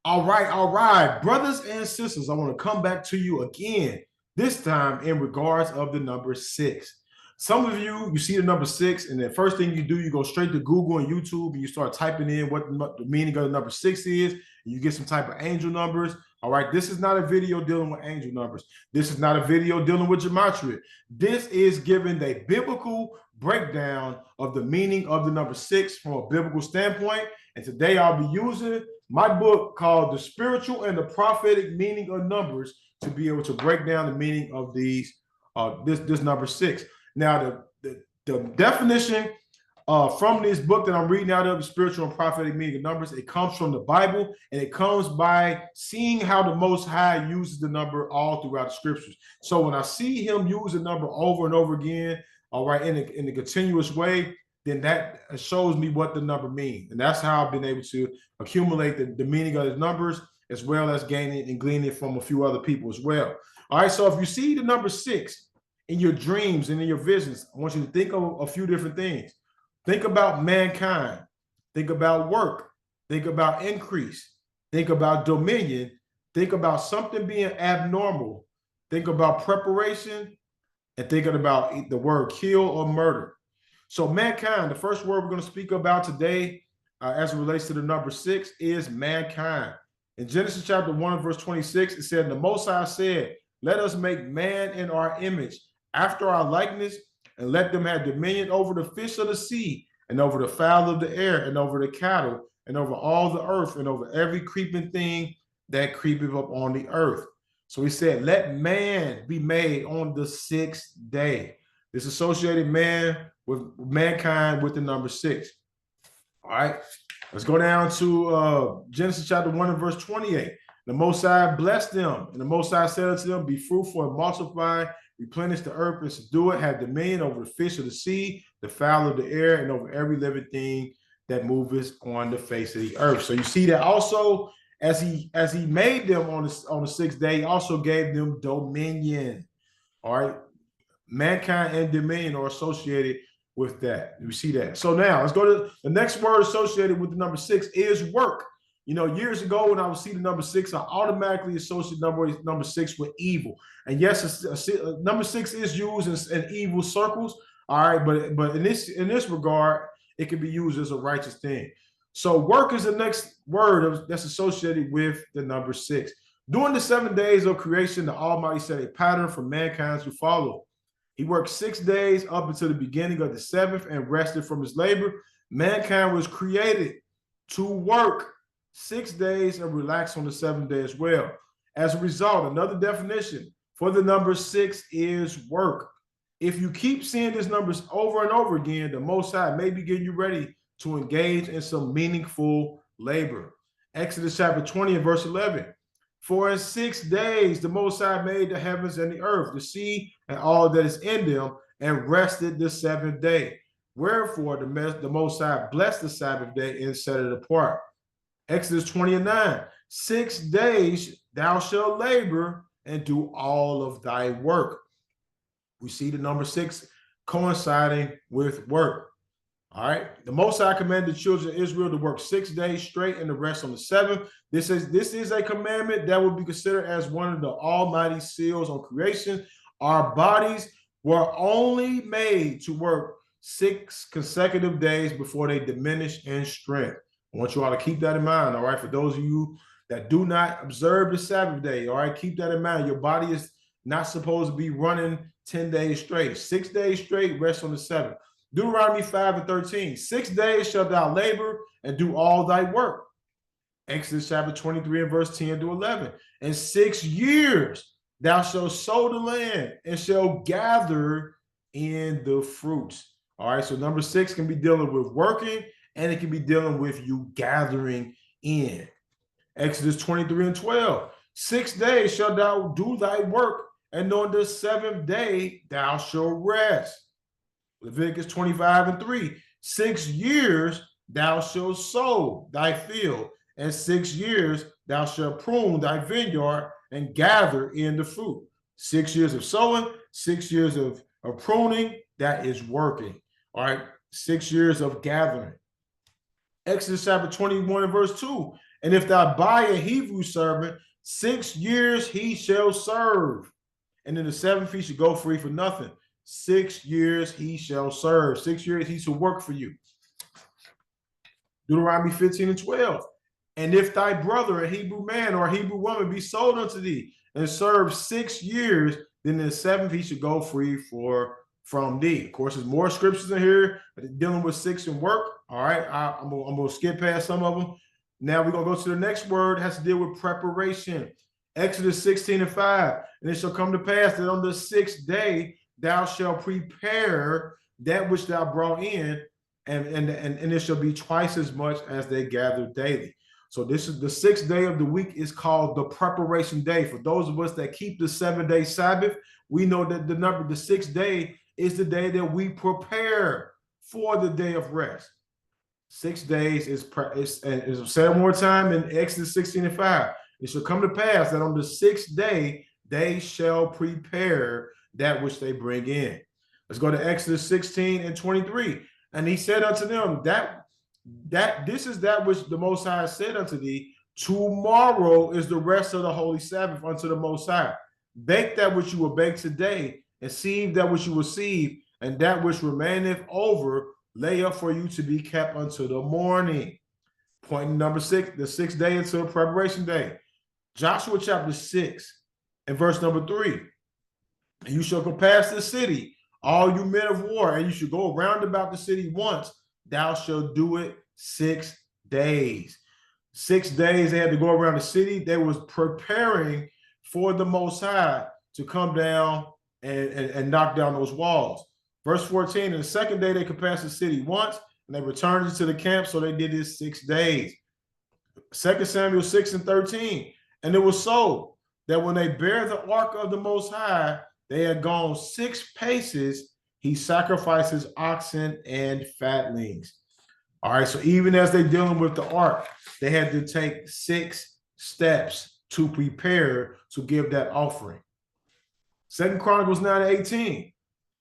All right, brothers and sisters, I want to come back to you again, this time in regards of the number six. Some of you see the number six, and the first thing you do, you go straight to Google and YouTube, and you start typing in what the meaning of the number six is, and you get some type of angel numbers. All right, this is not a video dealing with angel numbers. This is not a video dealing with gematria. This is giving the biblical breakdown of the meaning of the number six from a biblical standpoint. And today I'll be using my book called The Spiritual and the Prophetic Meaning of Numbers to be able to break down the meaning of these this number six. Now, the definition from this book that I'm reading out of, The Spiritual and Prophetic Meaning of Numbers, it comes from the Bible, and it comes by seeing how the Most High uses the number all throughout the scriptures. So when I see him use a number over and over again, all right, in a continuous way, then that shows me what the number means. And that's how I've been able to accumulate the meaning of the numbers, as well as gaining and gleaning from a few other people as well. All right, so if you see the number six in your dreams and in your visions, I want you to think of a few different things. Think about mankind. Think about work. Think about increase. Think about dominion. Think about something being abnormal. Think about preparation, and thinking about the word kill or murder. So mankind, the first word we're going to speak about today as it relates to the number six is mankind. In Genesis chapter 1 verse 26, it said, the Most High said, let us make man in our image, after our likeness, and let them have dominion over the fish of the sea, and over the fowl of the air, and over the cattle, and over all the earth, and over every creeping thing that creepeth up on the earth. So he said, let man be made on the sixth day. This associated man with mankind with the number six. All right, let's go down to Genesis chapter 1 and verse 28. The Most High blessed them, and the Most High said unto them, be fruitful and multiply, replenish the earth and subdue it, have dominion over the fish of the sea, the fowl of the air, and over every living thing that moveth on the face of the earth. So you see that also, as he made them on the sixth day, he also gave them dominion. All right, mankind and dominion are associated with that. You see that. So now let's go to the next word associated with the number six is work. You know, years ago when I would see the number six, I automatically associate number six with evil. And yes, number six is used in evil circles. All right, but in this regard, it can be used as a righteous thing. So work is the next word that's associated with the number six. During the 7 days of creation, the Almighty set a pattern for mankind to follow. He worked 6 days up until the beginning of the seventh and rested from his labor. Mankind was created to work 6 days and relax on the seventh day as well. As a result, another definition for the number six is work. If you keep seeing these numbers over and over again, the Most High may be getting you ready to engage in some meaningful labor. Exodus chapter 20 and verse 11. For in 6 days the Most High made the heavens and the earth, the sea, and all that is in them, and rested the seventh day. Wherefore the Most High blessed the Sabbath day and set it apart. Exodus 20 and 9. 6 days thou shalt labor and do all of thy work. We see the number six coinciding with work. All right. The Most High commanded the children of Israel to work 6 days straight and the rest on the seventh. This is a commandment that would be considered as one of the Almighty seals on creation. Our bodies were only made to work 6 consecutive days before they diminish in strength. I want you all to keep that in mind. All right. For those of you that do not observe the Sabbath day, all right, keep that in mind. Your body is not supposed to be running 10 days straight. 6 days straight, rest on the seventh. Deuteronomy 5 and 13. 6 days shalt thou labor and do all thy work. Exodus chapter 23 and verse 10 to 11. In 6 years thou shalt sow the land and shalt gather in the fruits. All right, so number six can be dealing with working, and it can be dealing with you gathering in. Exodus 23 and 12. 6 days shalt thou do thy work, and on the seventh day thou shalt rest. Leviticus 25 and 3. 6 years thou shalt sow thy field, and 6 years thou shalt prune thy vineyard and gather in the fruit. 6 years of sowing, 6 years of pruning, that is working. All right, 6 years of gathering. Exodus chapter 21 and verse 2. And if thou buy a Hebrew servant, 6 years he shall serve. And in the 7th he should go free for nothing. 6 years he shall serve. 6 years he shall work for you. Deuteronomy 15 and 12. And if thy brother, a Hebrew man or a Hebrew woman, be sold unto thee and serve 6 years, then in the 7th he should go free from thee. Of course, there's more scriptures in here dealing with 6 and work. All right, I'm going to skip past some of them. Now we're going to go to the next word. It has to deal with preparation. Exodus 16 and 5. And it shall come to pass that on the 6th day thou shalt prepare that which thou brought in, and it shall be twice as much as they gather daily. So this is the 6th day of the week is called the preparation day. For those of us that keep the 7-day Sabbath, we know that the 6th day is the day that we prepare for the day of rest. 6 days is said one more time in Exodus 16 and 5. It shall come to pass that on the 6th day they shall prepare that which they bring in. Let's go to Exodus 16 and 23. And he said unto them, that this is that which the Most High said unto thee, tomorrow is the rest of the holy Sabbath unto the Most High. Bake that which you will bake today, and sieve that which you will sieve, and that which remaineth over lay up for you to be kept unto the morning. Point number 6, the 6th day until preparation day. Joshua chapter 6 and verse number 3. And you shall compass the city, all you men of war, and you shall go round about the city once. Thou shalt do it 6 days. 6 days they had to go around the city. They was preparing for the Most High to come down and knock down those walls. Verse 14, and the 2nd day they compassed the city once, and they returned to the camp, so they did this 6 days. 2 Samuel 6 and 13, and it was so that when they bare the ark of the Most High, they had gone 6 paces, he sacrificed his oxen and fatlings. All right, so even as they're dealing with the ark, they had to take 6 steps to prepare to give that offering. 2 Chronicles 9 and 18.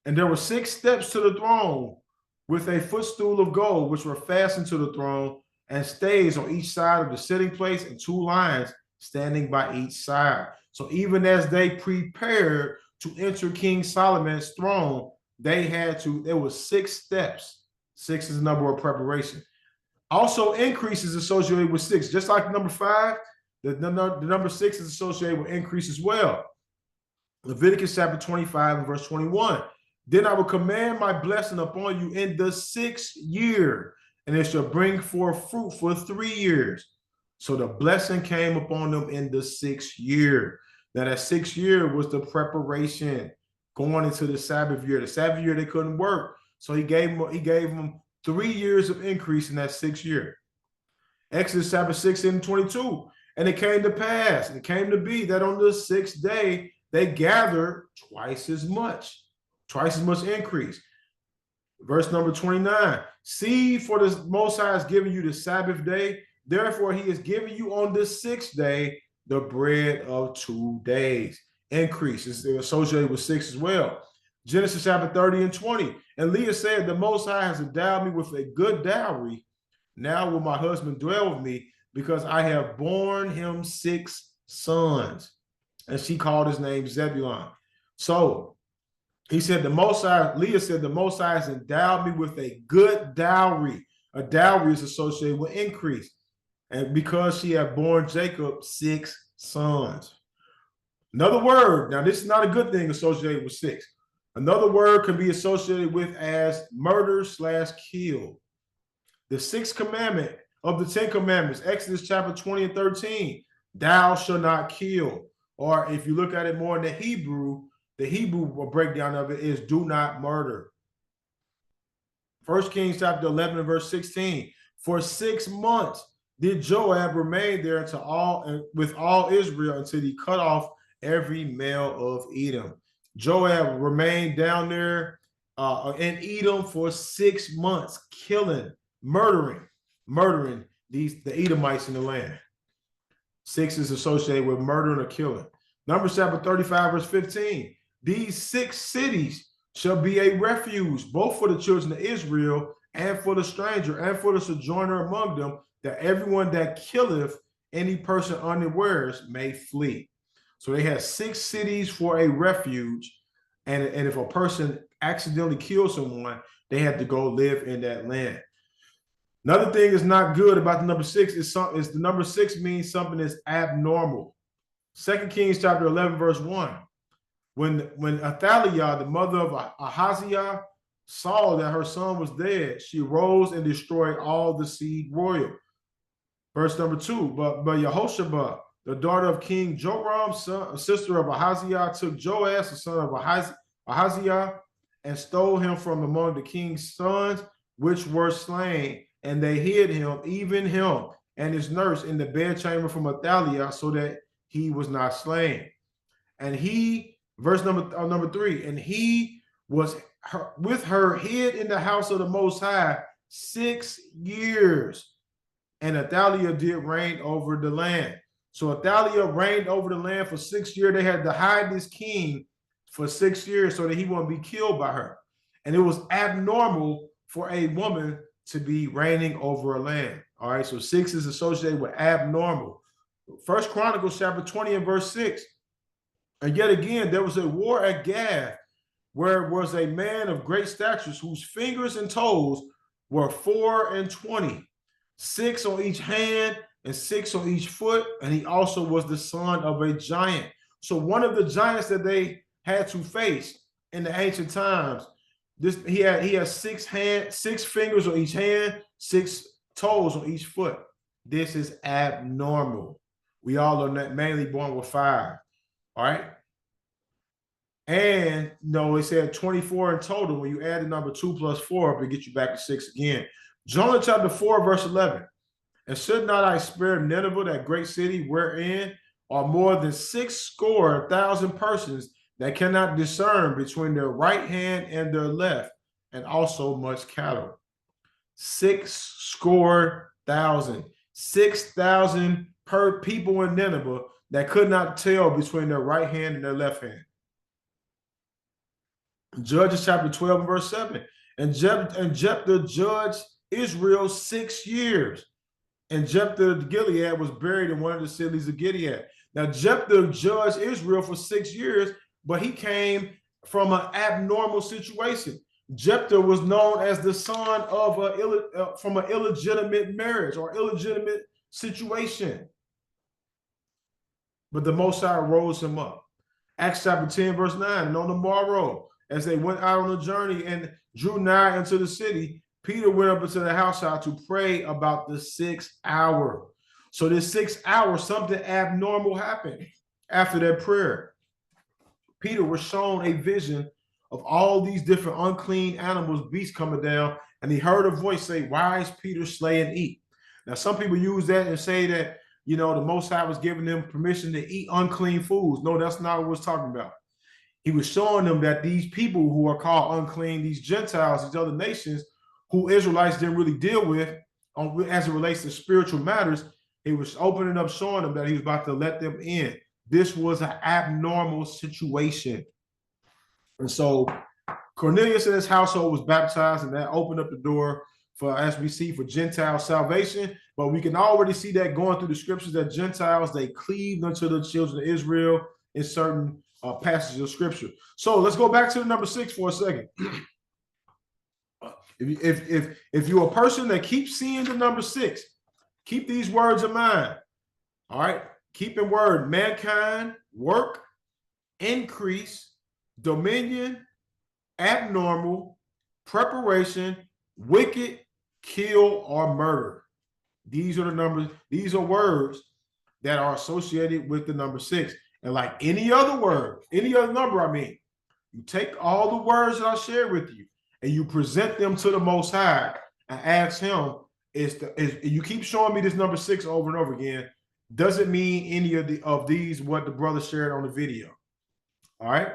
And there were 6 steps to the throne with a footstool of gold, which were fastened to the throne, and stays on each side of the sitting place, and 2 lions standing by each side. So even as they prepared to enter King Solomon's throne, there was 6 steps. 6 is the number of preparation. Also, increases associated with 6. Just like number 5, the number 6 is associated with increase as well. Leviticus chapter 25 and verse 21. Then I will command my blessing upon you in the 6th year, and it shall bring forth fruit for 3 years. So the blessing came upon them in the 6th year. Now that 6th year was the preparation going into the Sabbath year. The Sabbath year they couldn't work, so he gave them 3 years of increase in that 6th year. Exodus chapter 6 and 22. And it came to pass, and it came to be that on the 6th day they gathered twice as much increase. Verse number 29. See, for the Most High has given you the Sabbath day. Therefore, he has given you on the 6th day the bread of 2 days. Increase is associated with 6 as well. Genesis chapter 30 and 20. And Leah said, the Most High has endowed me with a good dowry. Now will my husband dwell with me, because I have borne him 6 sons. And she called his name Zebulun. So he said, Leah said, the Most High has endowed me with a good dowry. A dowry is associated with increase. And because she had borne Jacob 6 sons. Another word, now this is not a good thing associated with 6. Another word can be associated with as murder/kill. The 6th commandment of the 10 commandments, Exodus chapter 20 and 13, thou shalt not kill. Or if you look at it more in the Hebrew breakdown of it is do not murder. 1 Kings chapter 11 and verse 16, for 6 months did Joab remain there with all Israel until he cut off every male of Edom. Joab remained down there in Edom for 6 months, murdering the Edomites in the land. 6 is associated with murdering or killing. Numbers chapter 35, verse 15. These 6 cities shall be a refuge, both for the children of Israel and for the stranger and for the sojourner among them, that everyone that killeth any person unawares may flee. So they had 6 cities for a refuge. And if a person accidentally killed someone, they had to go live in that land. Another thing that's not good about the number 6 is the number 6 means something that's abnormal. 2 Kings chapter 11, verse 1. When Athaliah, the mother of Ahaziah, saw that her son was dead, she rose and destroyed all the seed royal. Verse number 2, but Yehosheba, the daughter of King Joram, sister of Ahaziah, took Joash, the son of Ahaziah, and stole him from among the king's sons, which were slain. And they hid him, even him and his nurse, in the bedchamber from Athaliah, so that he was not slain. And he, verse number 3, and he was with her hid in the house of the Most High 6 years. And Athaliah did reign over the land. So Athaliah reigned over the land for 6 years. They had to hide this king for 6 years so that he wouldn't be killed by her. And it was abnormal for a woman to be reigning over a land. All right, so 6 is associated with abnormal. 1 Chronicles chapter 20 and verse 6. And yet again, there was a war at Gath, where was a man of great statures whose fingers and toes were 4 and 20, 6 on each hand and 6 on each foot. And he also was the son of a giant. So one of the giants that they had to face in the ancient times, he had 6 fingers on each hand, 6 toes on each foot. This is abnormal. We all are mainly born with 5. All right. And it said 24 in total. When you add the number 2 plus 4 up, it gets you back to 6 again. Jonah chapter 4, verse 11. And should not I spare Nineveh, that great city, wherein are more than 6,000 persons that cannot discern between their right hand and their left, and also much cattle. 6,000. 6,000 per people in Nineveh that could not tell between their right hand and their left hand. Judges chapter 12 and verse 7. And Jephthah judged Israel 6 years. And Jephthah of Gilead was buried in one of the cities of Gilead. Now Jephthah judged Israel for 6 years, but he came from an abnormal situation. Jephthah was known as the son of from an illegitimate marriage or illegitimate situation. But the Most High rose him up. Acts chapter 10, verse 9. And on the morrow, as they went out on a journey and drew nigh into the city, Peter went up into the house to pray about the 6th hour. So this 6th hour, something abnormal happened after that prayer. Peter was shown a vision of all these different unclean animals, beasts coming down, and he heard a voice say, "Why is Peter slay and eat?" Now, some people use that and say that, the Most High was giving them permission to eat unclean foods. No, that's not what we're talking about. He was showing them that these people who are called unclean, these Gentiles, these other nations, who Israelites didn't really deal with as it relates to spiritual matters, he was opening up, showing them that he was about to let them in. This was an abnormal situation. And so Cornelius and his household was baptized, and that opened up the door for, as we see, for Gentile salvation. But we can already see that going through the scriptures that Gentiles, they cleaved unto the children of Israel in certain passages of scripture. So let's go back to the number 6 for a second. If you're a person that keeps seeing the number 6, keep these words in mind. All right. Keep in word: mankind, work, increase, dominion, abnormal, preparation, wicked, kill, or murder. These are the numbers. These are words that are associated with the number 6. And like any other word, any other number, you take all the words that I shared with you and you present them to the Most High and ask him, you keep showing me this number 6 over and over again. Does it mean any of these what the brother shared on the video? All right.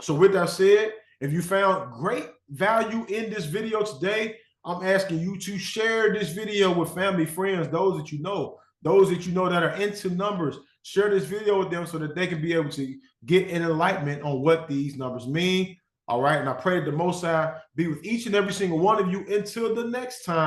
So with that said, if you found great value in this video today, I'm asking you to share this video with family, friends, those that you know that are into numbers. Share this video with them so that they can be able to get an enlightenment on what these numbers mean. All right. And I pray that the Most High be with each and every single one of you until the next time.